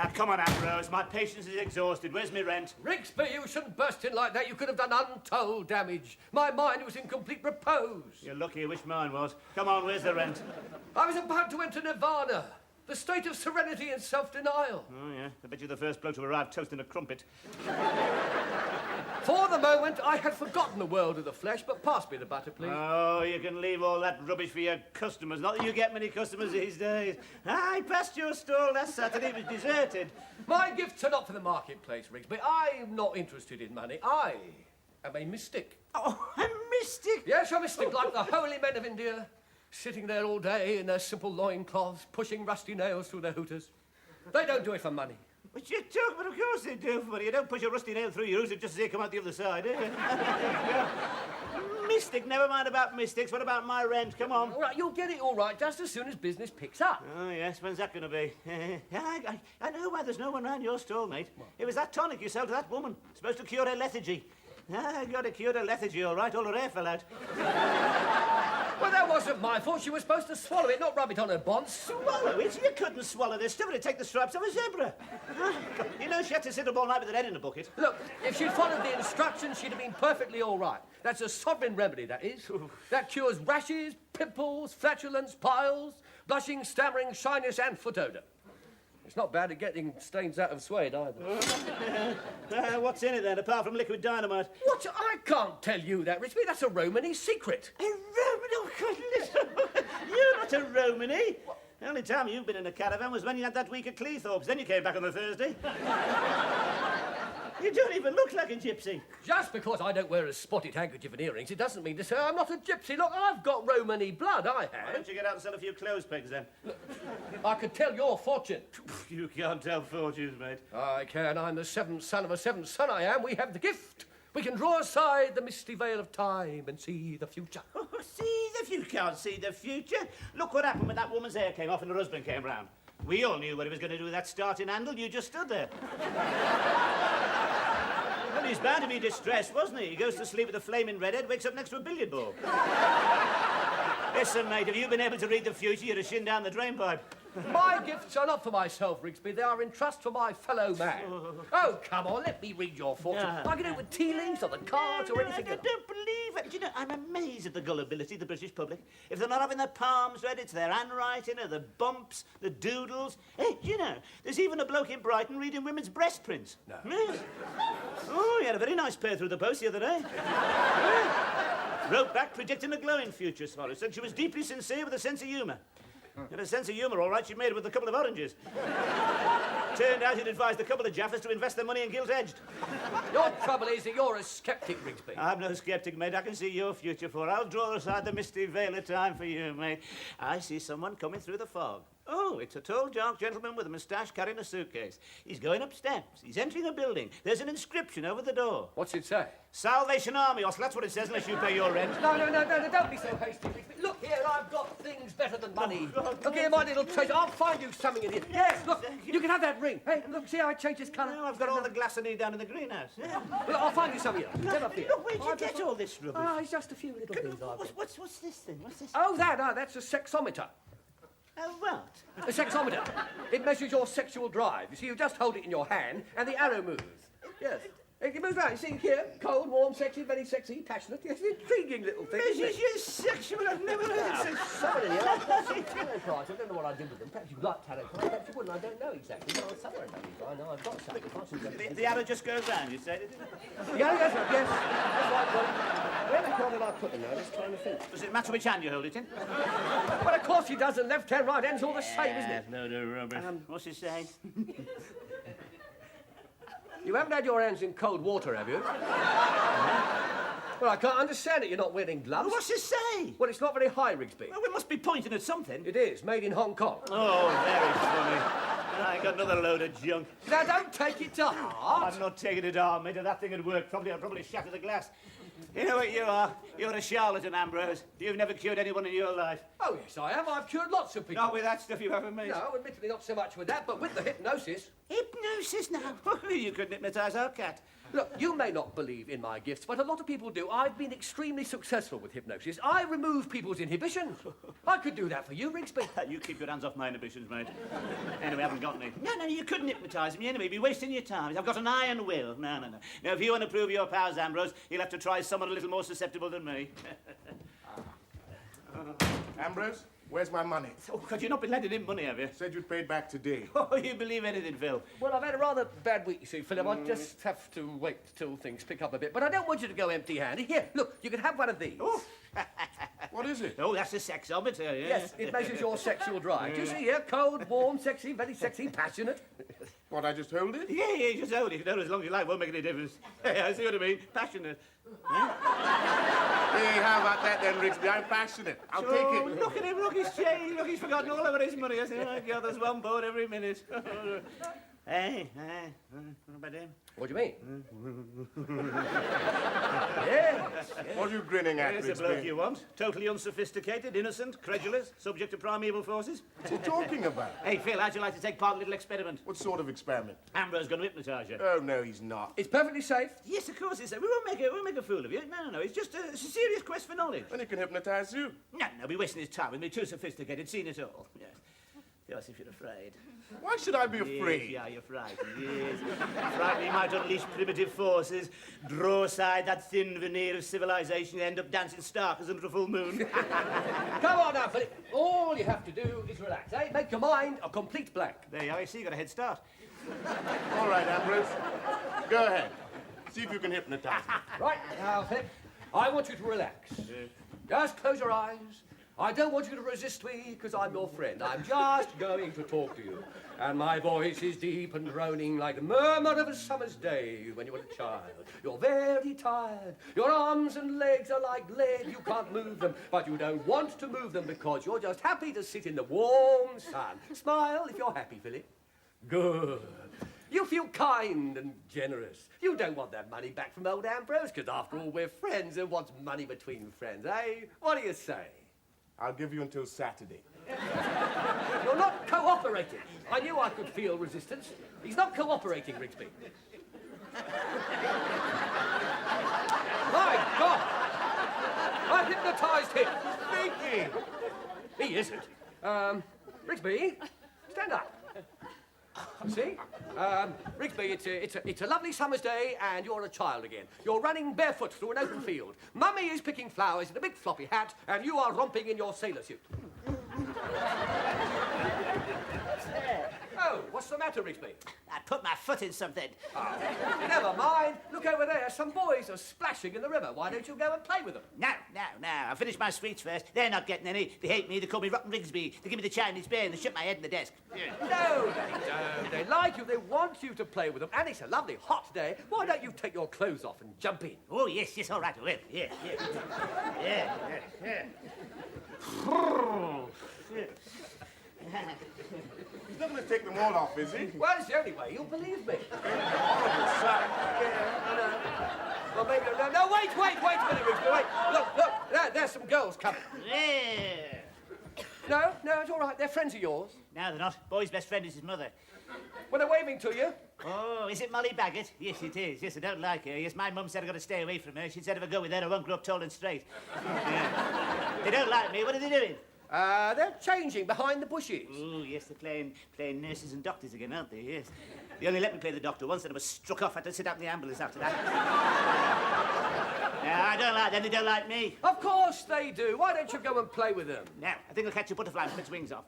Now, come on, Ambrose. My patience is exhausted. Where's my rent? Rigsby, you shouldn't burst in like that. You could have done untold damage. My mind was in complete repose. You're lucky I wish mine was. Come on, where's the rent? I was about to enter nirvana, the state of serenity and self-denial. Oh, yeah. I bet you're the first bloke to arrive toasting a crumpet. For the moment, I had forgotten the world of the flesh, but pass me the butter, please. Oh, you can leave all that rubbish for your customers. Not that you get many customers these days. I passed your stall last Saturday. It was deserted. My gifts are not for the marketplace, Rigsby. I'm not interested in money. I am a mystic. Oh, a mystic? Yes, a mystic, like the holy men of India, sitting there all day in their simple loincloths, pushing rusty nails through their hooters. They don't do it for money. What you talking about? Of course they do for you. Don't push a rusty nail through your hooter just as they come out the other side, eh? Mystic, never mind about mystics. What about my rent? Come on. All right, you'll get it all right just as soon as business picks up. Oh, yes, when's that going to be? I know why there's no one round your stall, mate. What? It was that tonic you sold to that woman. Supposed to cure her lethargy. I got to cure her lethargy, all right. All her hair fell out. Well, that wasn't my fault. She was supposed to swallow it, not rub it on her bonds. Swallow it? You couldn't swallow this stuff. It'd take the stripes off a zebra. You know, she had to sit up all night with her head in a bucket. Look, if she'd followed the instructions, she'd have been perfectly all right. That's a sovereign remedy, that is. That cures rashes, pimples, flatulence, piles, blushing, stammering, shyness, and foot odour. It's not bad at getting stains out of suede, either. What's in it, then, apart from liquid dynamite? What? I can't tell you that, Rigsby. That's a Romany secret. A Romany? Oh, God, listen. You're not a Romany. What? The only time you've been in a caravan was when you had that week at Cleethorpes. Then you came back on the Thursday. You don't even look like a gypsy. Just because I don't wear a spotted handkerchief and earrings, it doesn't mean to say I'm not a gypsy. Look, I've got Romany blood, I have. Why don't you get out and sell a few clothes pegs, then? Look, I could tell your fortune. You can't tell fortunes, mate. I can. I'm the seventh son of a seventh son, I am. We have the gift. We can draw aside the misty veil of time and see the future. Oh, see the future? You can't see the future. Look what happened when that woman's hair came off and her husband came round. We all knew what he was going to do with that starting handle. You just stood there. Well, he's bound to be distressed, wasn't he? He goes to sleep with a flaming redhead, wakes up next to a billiard ball. Listen, mate, have you been able to read the future? You'd have shinned down the drain pipe. My gifts are not for myself, Rigsby. They are in trust for my fellow man. Oh, come on, let me read your fortune. I can do it with tea leaves or the cards or anything. I don't believe it. Do you know, I'm amazed at the gullibility of the British public. If they're not having their palms read, it's their handwriting or the bumps, the doodles. Hey, do you know, there's even a bloke in Brighton reading women's breast prints. No. Yes. Oh, he had a very nice pair through the post the other day. Wrote back predicting a glowing future, Swaller. Said she was deeply sincere with a sense of humour. Had a sense of humour, all right. She made it with a couple of oranges. Turned out he'd advised a couple of Jaffers to invest their money in gilt-edged. Your trouble is that you're a sceptic, Rigsby. I'm no sceptic, mate. I can see your future for. I'll draw aside the misty veil of time for you, mate. I see someone coming through the fog. Oh, it's a tall, dark gentleman with a moustache carrying a suitcase. He's going up steps. He's entering a building. There's an inscription over the door. What's it say? Salvation Army, or that's what it says, unless you pay your rent. No, don't be so hasty, Rigsby. Look here, I've got things better than money. Look here, my little treasure. I'll find you something in here. Yes, look, you can have that ring. Hey, look, see how I changed its colour? No, I've got all the glass I need down in the greenhouse. Yeah. Look, I'll find you some here. Get up here. Look, where'd you get all this rubbish? Oh, it's just a few little things I've got. What's this thing? What's this? Oh, that's a sexometer. Oh, what? A sexometer. It measures your sexual drive. You see, you just hold it in your hand, and the arrow moves. Yes. It moves around. You see here, cold, warm, sexy, very sexy, passionate. Yes, intriguing little thing. Measures your sexual. I've never heard of such. Somebody here. Tarot cards. I don't know what I did with them. Perhaps you like tarot cards. Perhaps you wouldn't. I don't know exactly. But somewhere about these. I know I've got some. The arrow just goes round, you say, didn't it? The arrow goes round, yes. That's right, well, where the hell did I put them now? Just trying to think. Does it matter which hand you hold it in? Well, of course he does. The left hand, right hand's all the same, isn't it? No, rubbish. What's he saying? You haven't had your hands in cold water, have you? Well, I can't understand it. You're not wearing gloves. Well, what's he say? Well, it's not very high, Rigsby. Well, we must be pointing at something. It is. Made in Hong Kong. Oh, very funny. I got another load of junk. Now, don't take it to heart. I'm not taking it to heart, mate. If that thing had worked, I'd probably shatter the glass. You know what you are? You're a charlatan, Ambrose. You've never cured anyone in your life. Oh, yes, I have. I've cured lots of people. Not with that stuff you haven't made. No, admittedly not so much with that, but with the hypnosis. Hypnosis now? You couldn't hypnotise our cat. Look, you may not believe in my gifts, but a lot of people do. I've been extremely successful with hypnosis. I remove people's inhibitions. I could do that for you, Rigsby. You keep your hands off my inhibitions, mate. Anyway, I haven't got any. No, you couldn't hypnotise me anyway. You'd be wasting your time. I've got an iron will. No. Now, if you want to prove your powers, Ambrose, you'll have to try someone a little more susceptible than me. Ambrose, where's my money? Oh, God, you've not been lending him money, have you? Said you'd paid back today. Oh, you believe anything, Phil? Well, I've had a rather bad week, you see, Philip. I just have to wait till things pick up a bit. But I don't want you to go empty-handed. Here, look, you can have one of these. Oh. What is it? Oh, that's a sexometer, yeah. Yes, it measures your sexual drive. Do you see here? Cold, warm, sexy, very sexy, passionate. What, I just hold it? Yeah, just hold it. No, as long as you like, won't make any difference. I see what I mean. Passionate. Hey, how about that then, Rigsby? I'm passionate. I'll take it. Look at him, look, he's changed. Look, he's forgotten all about his money. I said, oh, God, there's one board every minute. Hey, what about him? What do you mean? Yes. What are you grinning at, Here's the bloke Rigsby? you want. Totally unsophisticated, innocent, credulous, subject to primeval forces. What's he talking about? Hey, Phil, how'd you like to take part in a little experiment? What sort of experiment? Ambrose's going to hypnotise you. Oh, no, he's not. It's perfectly safe. Yes, of course, we won't make a fool of you. No, it's just it's a serious quest for knowledge. Then he can hypnotize you. No, be wasting his time with me. Too sophisticated, seen it all. Yes. Yes, if you're afraid. Why should I be afraid? Yes, you're frightened, yes. Frightened, you might unleash primitive forces, draw aside that thin veneer of civilization, and end up dancing starkers under a full moon. Come on now, Philip. All you have to do is relax, eh? Make your mind a complete blank. There you are, you see, you got a head start. All right, Ambrose. Go ahead. See if you can hypnotize me. Right, now, Philip, I want you to relax. Just close your eyes. I don't want you to resist me, because I'm your friend. I'm just going to talk to you. And my voice is deep and droning like the murmur of a summer's day when you were a child. You're very tired. Your arms and legs are like lead. You can't move them, but you don't want to move them because you're just happy to sit in the warm sun. Smile if you're happy, Philip. Good. You feel kind and generous. You don't want that money back from old Ambrose, because after all, we're friends, and what's money between friends, eh? What do you say? I'll give you until Saturday. You're not cooperating. I knew I could feel resistance. He's not cooperating, Rigsby. My God! I hypnotized him. Thinking. He isn't. Rigsby, stand up. See? Rigsby, it's a lovely summer's day and you're a child again. You're running barefoot through an open field. Mummy is picking flowers in a big floppy hat and you are romping in your sailor suit. Oh, what's the matter, Rigsby? I put my foot in something. Oh, never mind. Look over there. Some boys are splashing in the river. Why don't you go and play with them? No. I'll finish my sweets first. They're not getting any. They hate me. They call me Rotten Rigsby. They give me the Chinese bear and they shut my head in the desk. No, they don't. They like you. They want you to play with them. And it's a lovely hot day. Why don't you take your clothes off and jump in? Oh, yes, all right, I will. Yeah. He's not going to take them all off, is he? Well, it's the only way. You'll believe me. Horrible sight. Yeah, I know. Well, maybe... No, wait a minute, Rigsby. Wait. Look. There's some girls coming. Yeah. No, it's all right. They're friends of yours. No, they're not. Boy's best friend is his mother. Well, they're waving to you. Oh, is it Molly Baggett? Yes, it is. Yes, I don't like her. Yes, my mum said I've got to stay away from her. She said if I go with her, I won't grow up tall and straight. Yeah. They don't like me. What are they doing? They're changing behind the bushes. Oh, yes, they're playing nurses and doctors again, aren't they? Yes. They only let me play the doctor once and I was struck off. I had to sit out in the ambulance after that. No, I don't like them. They don't like me. Of course they do. Why don't you go and play with them? No, I think I'll catch a butterfly and put its wings off.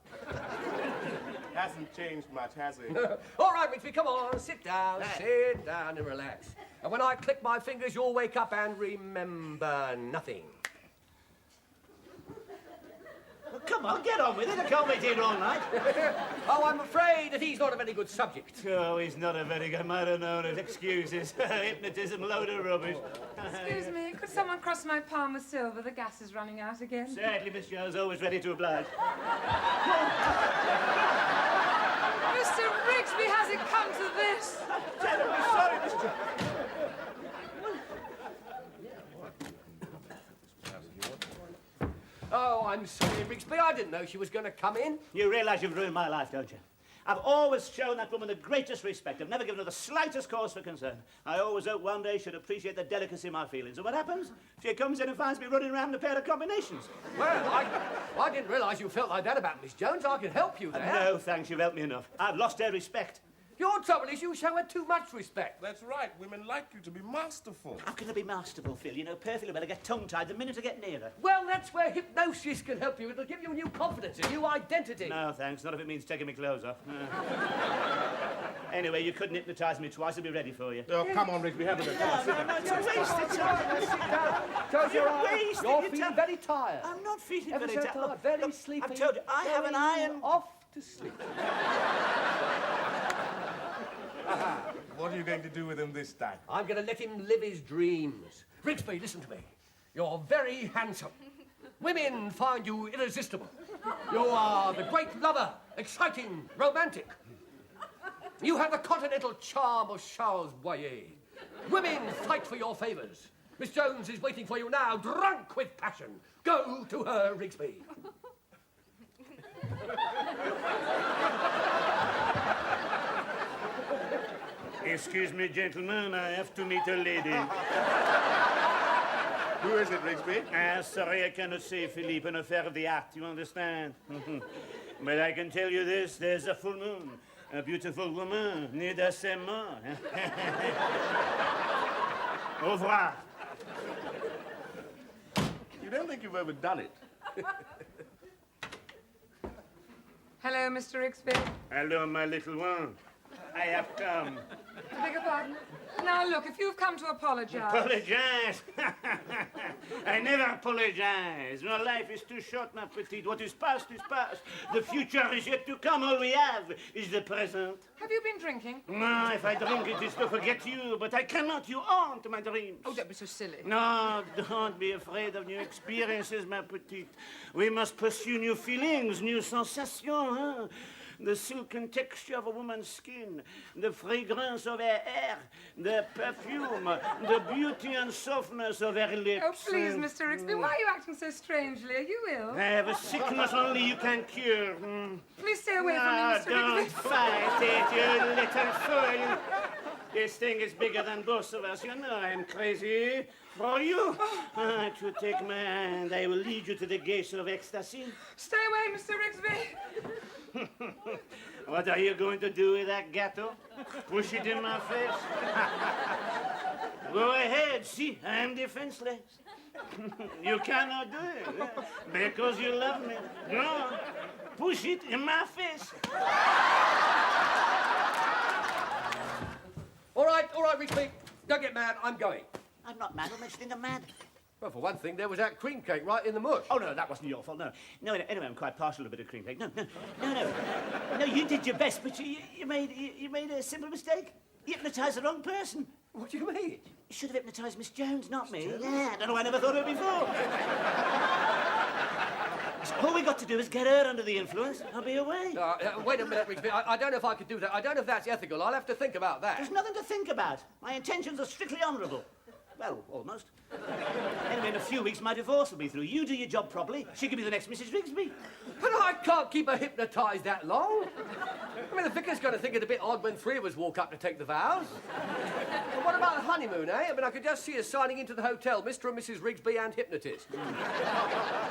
Hasn't changed much, has he? All right, Rigsby, come on. Sit down and relax. And when I click my fingers, you'll wake up and remember nothing. Well, come on, get on with it. I can't wait here all night. Oh, I'm afraid that he's not a very good subject. Oh, he's not a very good. Might have known it. Excuses. Hypnotism, load of rubbish. Excuse me, could someone cross my palm with silver? The gas is running out again. Certainly, Miss Jones, always ready to oblige. Mr. Rigsby, has it come to this? Terribly sorry, Miss Jones. Oh, I'm sorry, Rigsby. I didn't know she was going to come in. You realise you've ruined my life, don't you? I've always shown that woman the greatest respect. I've never given her the slightest cause for concern. I always hoped one day she'd appreciate the delicacy of my feelings. And what happens? She comes in and finds me running around in a pair of combinations. Well, I didn't realise you felt like that about Miss Jones. I can help you there. No, thanks, you've helped me enough. I've lost her respect. Your trouble is you show her too much respect. That's right. Women like you to be masterful. How can I be masterful, Phil? You know perfectly well I get tongue-tied the minute I get near her. Well, that's where hypnosis can help you. It'll give you a new confidence, a new identity. No, thanks. Not if it means taking my clothes off. Anyway, you couldn't hypnotise me twice. I'll be ready for you. Oh, come on, Rigsby, have a look. No, it's a waste of time. Sit down. Close your eyes. You're feeling very tired. I'm not feeling Ever very so tired. Very Look, sleepy. I've told you, I have an iron... Off to sleep. What are you going to do with him this time? I'm going to let him live his dreams. Rigsby, listen to me. You're very handsome. Women find you irresistible. You are the great lover, exciting, romantic. You have the continental charm of Charles Boyer. Women fight for your favours. Miss Jones is waiting for you now, drunk with passion. Go to her, Rigsby. Excuse me, gentlemen, I have to meet a lady. Who is it, Rigsby? Sorry, I cannot say, Philippe, an affair of the art, you understand? But I can tell you this, there's a full moon. A beautiful woman, need a more. Au revoir. You don't think you've overdone it? Hello, Mr. Rigsby. Hello, my little one. I have come. I beg your pardon? Now, look, if you've come to apologise... Apologize? I never apologize. My life is too short, ma petite. What is past is past. The future is yet to come. All we have is the present. Have you been drinking? No, if I drink it is to forget you, but I cannot. You haunt my dreams. Oh, don't be so silly. No, don't be afraid of new experiences, ma petite. We must pursue new feelings, new sensations, huh? The silken texture of a woman's skin, the fragrance of her hair, the perfume, the beauty and softness of her lips. Oh, please, Mr. Rigsby, why are you acting so strangely? Are you ill? I have a sickness only you can cure. Please stay away from me, Mr. Don't Rigsby. fight it, you little fool. This thing is bigger than both of us. You know I'm crazy for you. To take my hand, I will lead you to the gates of ecstasy. Stay away, Mr. Rigsby. What are you going to do with that gâteau? Push it in my face? Go ahead, see, I'm defenseless. You cannot do it because you love me. No, push it in my face. All right, Rigsby. Don't get mad. I'm going. I'm not mad. What makes you think I'm mad? Well, for one thing, there was that cream cake right in the mush. Oh, no, that wasn't your fault, no. No, anyway, I'm quite partial to a bit of cream cake. No. No, you did your best, but you made a simple mistake. You hypnotised the wrong person. What do you mean? You should have hypnotised Miss Jones, not me. Yeah, I don't know, I never thought of it before. All we got to do is get her under the influence. I'll be away. Wait a minute, Rigsby. I don't know if I could do that. I don't know if that's ethical. I'll have to think about that. There's nothing to think about. My intentions are strictly honourable. Well, almost. Anyway, in a few weeks, my divorce will be through. You do your job properly. She could be the next Mrs. Rigsby. But I can't keep her hypnotised that long. I mean, the vicar's going to think it a bit odd when three of us walk up to take the vows. And what about the honeymoon, eh? I mean, I could just see us signing into the hotel, Mr. and Mrs. Rigsby and hypnotist.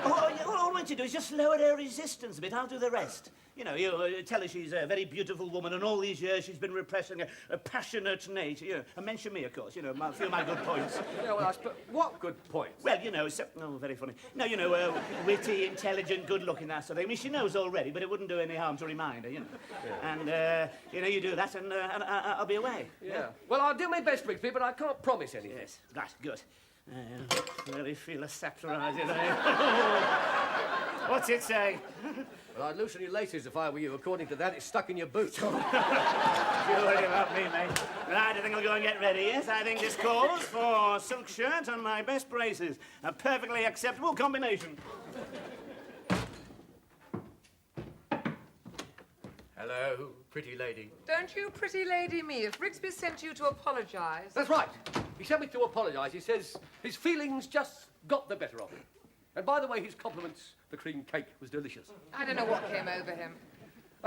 All we want to do is just lower her resistance a bit. I'll do the rest. You know, you tell her she's a very beautiful woman, and all these years she's been repressing a passionate nature. You know, and mention me, of course. You know, a few of my good points. Yeah, well, what good points? Well, you know, very funny. No, you know, witty, intelligent, good-looking, that sort of thing. I mean, she knows already, but it wouldn't do any harm to remind her, you know. Yeah. And, you know, you do that, and I'll be away. Yeah. Well, I'll do my best, Rigsby, but I can't promise anything. Yes, right, good. Really feel a scepter, you know. What's it say? Well, I'd loosen your laces if I were you. According to that, it's stuck in your boots. Don't worry about me, mate. Right, I think I'll go and get ready, yes? I think this calls for a silk shirt and my best braces. A perfectly acceptable combination. Hello, pretty lady. Don't you pretty lady me. If Rigsby sent you to apologise... That's right. He sent me to apologise. He says his feelings just got the better of him. And by the way, his compliments, the cream cake was delicious. I don't know what came over him.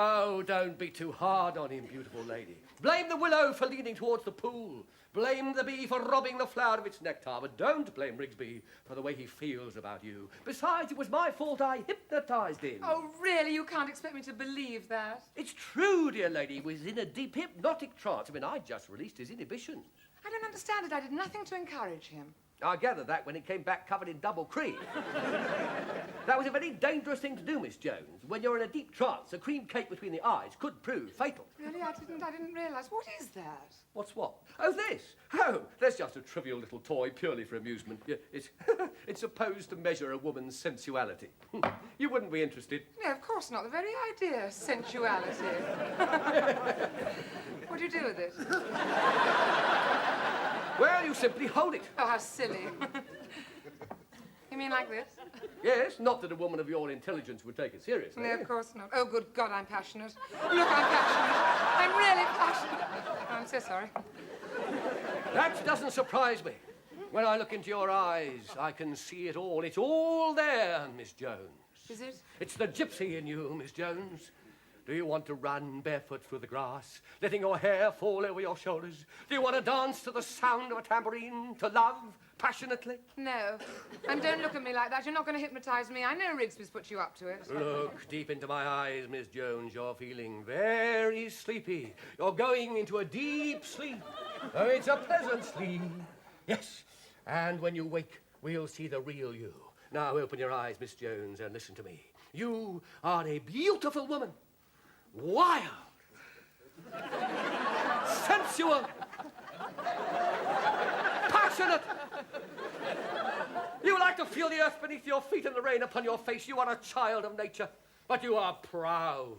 Oh, don't be too hard on him, beautiful lady. Blame the willow for leaning towards the pool. Blame the bee for robbing the flower of its nectar, but don't blame Rigsby for the way he feels about you. Besides, it was my fault I hypnotized him. Oh, really? You can't expect me to believe that? It's true, dear lady. He was in a deep hypnotic trance. I mean, I just released his inhibitions. I don't understand it. I did nothing to encourage him. I gathered that when he came back covered in double cream. That was a very dangerous thing to do, Miss Jones. When you're in a deep trance, a cream cake between the eyes could prove fatal. Really? I didn't realise. What is that? What's what? Oh, this. Oh, that's just a trivial little toy purely for amusement. It's, it's supposed to measure a woman's sensuality. You wouldn't be interested. No, of course not. The very idea. Sensuality. What do you do with it? Well, you simply hold it. Oh, how silly. You mean like this? Yes, not that a woman of your intelligence would take it seriously. No, of course not. Oh, good God, I'm passionate. Look, I'm passionate. I'm really passionate. Oh, I'm so sorry. That doesn't surprise me. When I look into your eyes, I can see it all. It's all there, Miss Jones. Is it? It's the gypsy in you, Miss Jones. Do you want to run barefoot through the grass, letting your hair fall over your shoulders? Do you want to dance to the sound of a tambourine, to love passionately? No. And don't look at me like that. You're not going to hypnotise me. I know Rigsby's put you up to it. Look deep into my eyes, Miss Jones. You're feeling very sleepy. You're going into a deep sleep. Oh, it's a pleasant sleep. Yes. And when you wake, we'll see the real you. Now open your eyes, Miss Jones, and listen to me. You are a beautiful woman. Wild, sensual, passionate. You like to feel the earth beneath your feet and the rain upon your face. You are a child of nature, but you are proud,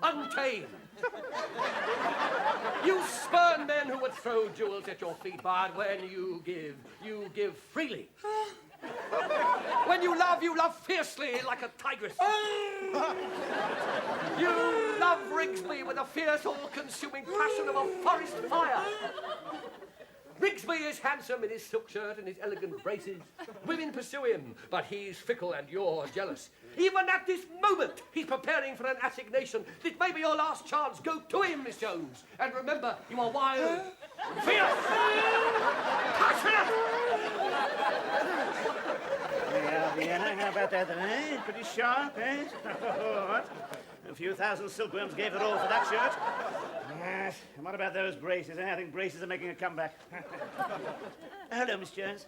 untamed. You spurn men who would throw jewels at your feet, but when you give freely. When you love fiercely like a tigress. You love Rigsby with the fierce, all-consuming passion of a forest fire. Rigsby is handsome in his silk shirt and his elegant braces. Women pursue him, but he's fickle and you're jealous. Even at this moment, he's preparing for an assignation. This may be your last chance. Go to him, Miss Jones. And remember, you are wild, fierce, passionate. Yeah, how about that then, eh? Pretty sharp, eh? What? A few thousand silkworms gave it all for that shirt. Yes. And what about those braces, eh? I think braces are making a comeback. Hello, Miss Jones.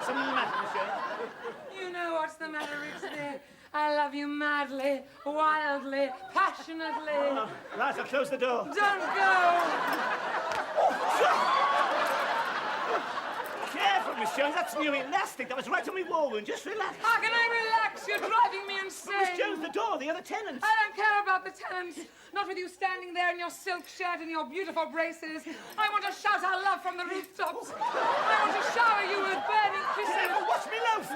Something the matter, Miss Jones? You know what's the matter, Rigsby. I love you madly, wildly, passionately. Oh, right, I'll close the door. Don't go. Careful, Miss Jones, that's new elastic. That was right on my wall wound. Just relax. How can I relax? You're driving me insane. Miss Jones, the door, the other tenants. I don't care about the tenants. Not with you standing there in your silk shirt and your beautiful braces. I want to shout our love from the rooftops. I want to shower you with burning kisses. Careful, watch me loaf.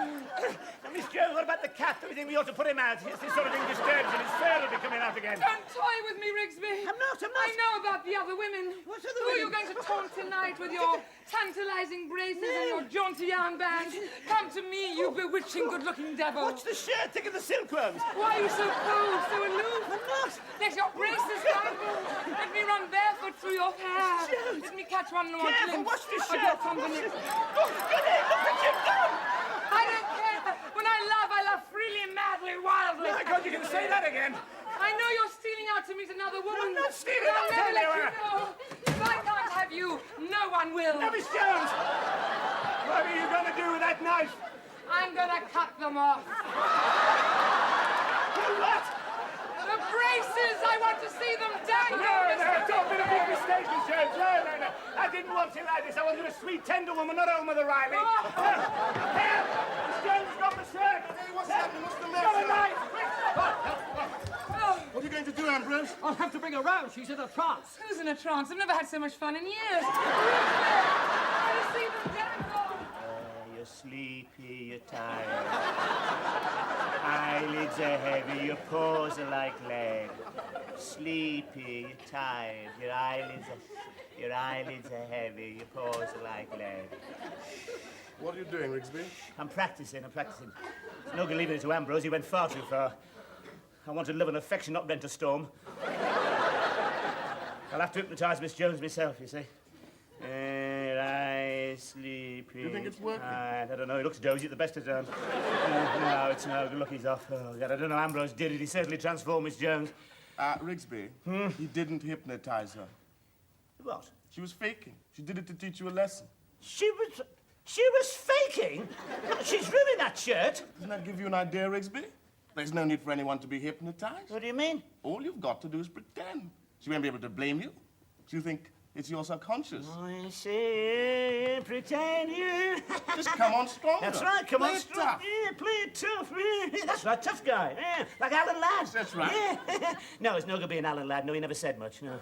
Now, Miss Jones, what about the cat? Do we think we ought to put him out? This sort of thing disturbs him. His fur will be coming out again. Don't toy with me, Rigsby. I'm not. I know about the other women. What other Who are you women? going to taunt tonight with your tantalizing braces and your jaunty armbands? Come to me, you bewitching, good-looking devil. Watch the shirt. Think of the silkworms. Why are you so cold, so aloof? I'm not. Let your braces dangle. Let me run barefoot through your hair. Jones. Let me catch one more Careful, glimpse watch the of shirt. your combination. Oh, goody, look at you go. I don't care. When I love freely, madly, wildly. My God, you can say that again. I know you're stealing out to meet another woman. I'm not stealing but I'll out never let you anywhere. know. If I can't have you, no one will. Now, Miss Jones, what are you going to do with that knife? I'm gonna cut them off. What? The braces, I want to see them dangle. No, don't be a big mistake, Miss Jones. No. I didn't want you like this. I wanted a sweet, tender woman, not Oma the Riley. Here, Miss Jones got the shirt. Hey, what's happening? What's the Got a matter? knife. What are you going to do, Ambrose? I'll have to bring her round. She's in a trance. Who's in a trance? I've never had so much fun in years. I want to see them dangle. You're sleepy, you're tired. Eyelids are heavy, your paws are like lead. Sleepy, you're tired, your eyelids are heavy, your paws are like lead. What are you doing, Rigsby? I'm practicing. There's no good leaving it to Ambrose, he went far too far. I wanted love and affection, not rent a storm. I'll have to hypnotise Miss Jones myself, you see. I sleep. You think it's working? I don't know. He looks dozy at the best of times. No, it's no good. Look, he's off. Oh, God, I don't know. Ambrose did it. He certainly transformed Miss Jones. Rigsby, he didn't hypnotize her. What? She was faking. She did it to teach you a lesson. She was faking? She's ruined that shirt. Doesn't that give you an idea, Rigsby? There's no need for anyone to be hypnotized. What do you mean? All you've got to do is pretend. She won't be able to blame you. She'll think it's your subconscious. I see, pretend you. Just come on stronger. That's right, come Play on it strong. tough. Yeah, play it tough. Yeah, that's right, tough guy. Yeah, like Alan Ladd. That's right. Yeah. No, it's no good being Alan Ladd. No, he never said much, no.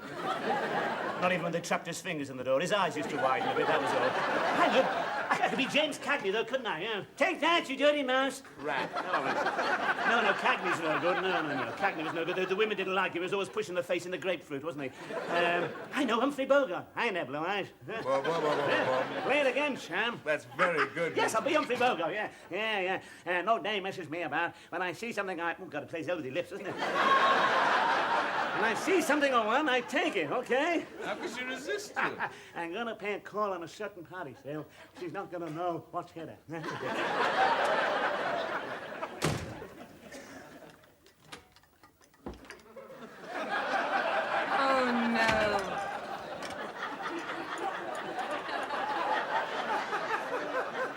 Not even when they trapped his fingers in the door. His eyes used to widen a bit, that was all. I could be James Cagney, though, couldn't I? Yeah. Take that, you dirty mouse. Rat. No, Cagney's no good. No. Cagney was no good. The women didn't like him. He was always pushing the face in the grapefruit, wasn't he? I know Humphrey Bogart. I ain't blue eyes. Whoa. Play it again, Sam. That's very good. Yes, I'll be Humphrey Bogart, yeah. No name messes me about. When I see something oh, God, it plays over the lips, doesn't it? When I see something I want, I take it, okay? How could she resist you? I'm gonna pay a call on a certain party sale. She's not gonna know what's hit her. Oh, no.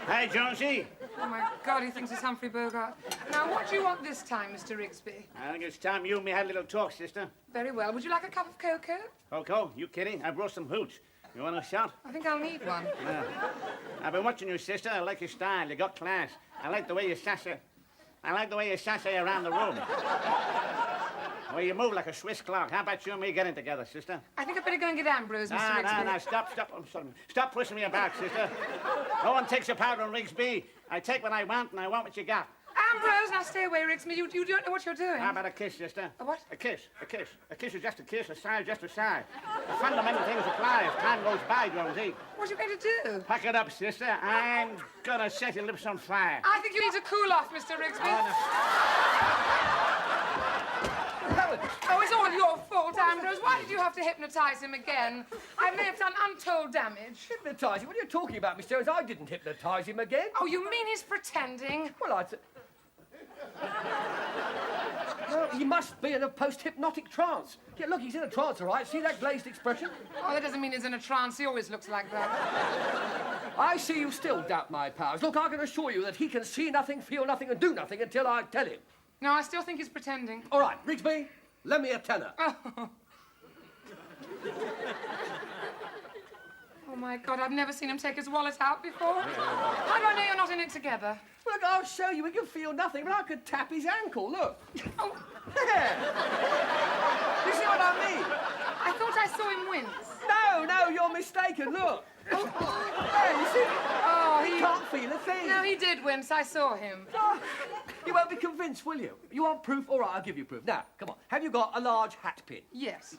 Hey, Jonesy. Oh, my God, he thinks it's Humphrey Bogart. Now, what do you want this time, Mr. Rigsby? I think it's time you and me had a little talk, sister. Very well. Would you like a cup of cocoa? Coco, you kidding? I brought some hooch. You want a shot? I think I'll need one. Yeah. I've been watching you, sister. I like your style. You got class. I like the way you sassy. Around the room. Well, you move like a Swiss clock. How about you and me getting together, sister? I think I'd better go and get Ambrose, Mr. Rigsby. No. Stop. I'm sorry. Stop pushing me about, sister. No one takes your powder on Rigsby. I take what I want, and I want what you got. Ambrose, now stay away, Rigsby. You don't know what you're doing. How about a kiss, sister? A what? A kiss. A kiss is just a kiss. A sigh is just a sigh. The fundamental things apply as time goes by, Jonesy. What are you going to do? Pack it up, sister. I'm gonna set your lips on fire. I think you need to cool off, Mr. Rigsby. Oh, it's all your fault, Ambrose. Why did you have to hypnotize him again? I may have done untold damage. Hypnotise him? What are you talking about, Miss Jones? I didn't hypnotise him again. Oh, you mean he's pretending? Well, Well, he must be in a post-hypnotic trance. Yeah, look, he's in a trance, all right. See that glazed expression? Oh, that doesn't mean he's in a trance. He always looks like that. I see you still doubt my powers. Look, I can assure you that he can see nothing, feel nothing, and do nothing until I tell him. No, I still think he's pretending. All right, Rigsby, lend me a tenner. Oh, my God, I've never seen him take his wallet out before. How do I know you're not in it together? Well, look, I'll show you. We can feel nothing, but I could tap his ankle. Look. Oh, There. You see what I mean? I thought I saw him wince. No, you're mistaken. Look. There, you see? Oh, He can't feel a thing. No, he did wince. I saw him. Oh, you won't be convinced, will you? You want proof? All right, I'll give you proof. Now, come on. Have you got a large hat pin? Yes.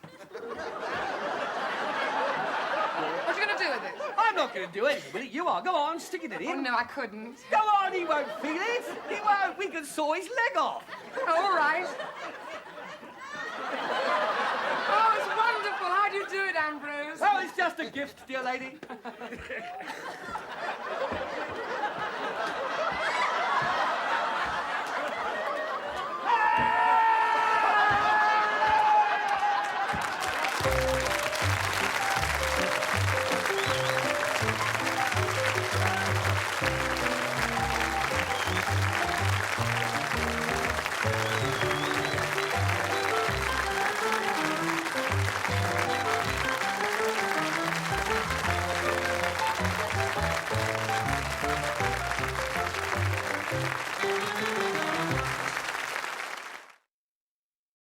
What are you going to do with it? I'm not going to do anything with it. You are. Go on, stick it in Oh, him. no, I couldn't. Go on, he won't feel it. He won't. We can saw his leg off. All right. Oh, it's wonderful. How do you do it, Ambrose? Oh, it's just a gift, dear lady.